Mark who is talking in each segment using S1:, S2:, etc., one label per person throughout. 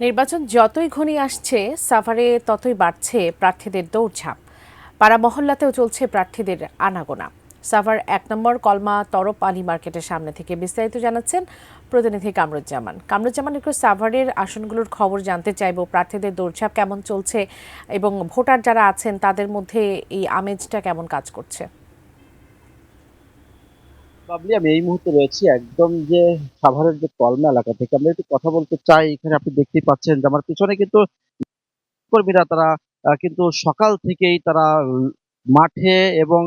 S1: নির্বাচন যতই ঘনিয়ে আসছে সাভারে ততই বাড়ছে প্রার্থীদের দৌড়ঝাঁপ। পাড়া মহল্লাতেও চলছে প্রার্থীদের আনাগোনা। সাভার ১ নম্বর কলমা তরফ আলী মার্কেটের সামনে থেকে বিস্তারিত জানাচ্ছেন প্রতিনিধি কামরুজ্জামান। একটু সাভারের আসনগুলোর খবর জানতে চাইব, প্রার্থীদের দৌড়ঝাঁপ কেমন চলছে এবং ভোটার যারা আছেন তাদের মধ্যে এই আমেজটা কেমন কাজ করছে।
S2: বাবলি, আমি এই মুহূর্তে রয়েছি একদম যে সাভারের যে কলমা এলাকা থেকে। আমরা একটু কথা বলতে চাই। এখানে আপনি দেখতেই পাচ্ছেন যে আমার পিছনে কিন্তু কর্মীরা তারা কিন্তু সকাল থেকেই তারা মাঠে এবং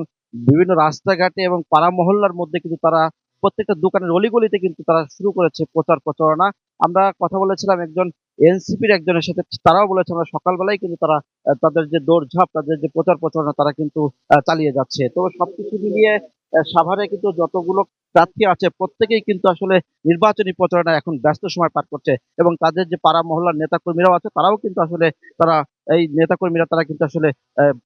S2: বিভিন্ন রাস্তাঘাটে এবং পাড়া মহল্লার মধ্যে কিন্তু তারা প্রত্যেকটা দোকানের অলিগলিতে কিন্তু তারা শুরু করেছে প্রচার প্রচারণা। আমরা কথা বলেছিলাম একজন এনসিপির একজনের সাথে, তারাও বলেছে আমরা সকালবেলায় কিন্তু তারা তাদের যে দৌড়ঝাঁপ, তাদের যে প্রচার প্রচারণা তারা কিন্তু চালিয়ে যাচ্ছে। তো সবকিছু মিলিয়ে সাভারে কিন্তু যতগুলো প্রার্থী আছে প্রত্যেকেই কিন্তু আসলে নির্বাচনী প্রচারণায় এখন ব্যস্ত সময় পার করছে, এবং তাদের যে পাড়া মহল্লার নেতা কর্মীরাও আছে তারাও কিন্তু আসলে তারা এই নেতাকর্মীরা তারা কিন্তু আসলে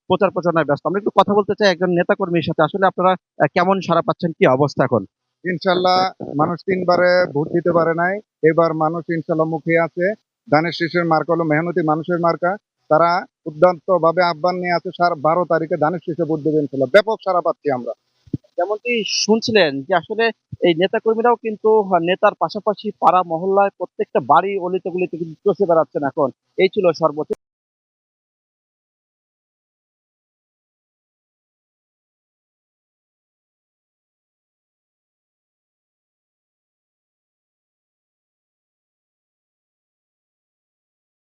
S2: প্রচার প্রচারণায় ব্যস্ত। আমরা একটু কথা বলতে চাই একজন নেতাকর্মীর সাথে। আসলে আপনারা কেমন সাড়া পাচ্ছেন, কি অবস্থা এখন?
S3: ইনশাল্লাহ, মানুষ তিনবারে ভোট দিতে পারে নাই। এবার মানুষ ইনশাল্লাহ মুখিয়ে আছে। ধানের শীষের মার্কা হলো মেহনতি মানুষের মার্কা। তারা উদ্যন্ত ভাবে আহ্বান নিয়ে আছে 12 তারিখে ধানের শীষে ভোট দেবে ইনশাল্লাহ। ব্যাপক সাড়া পাচ্ছি আমরা।
S2: যেমনটি শুনছিলেন যে আসলে এই নেতাকর্মীরাও কিন্তু নেতার পাশাপাশি পাড়া মহল্লায় প্রত্যেকটা বাড়ি অলিতে গলিতে কিন্তু চষে বেড়াচ্ছেন এখন। এই ছিল সর্বোচ্চ।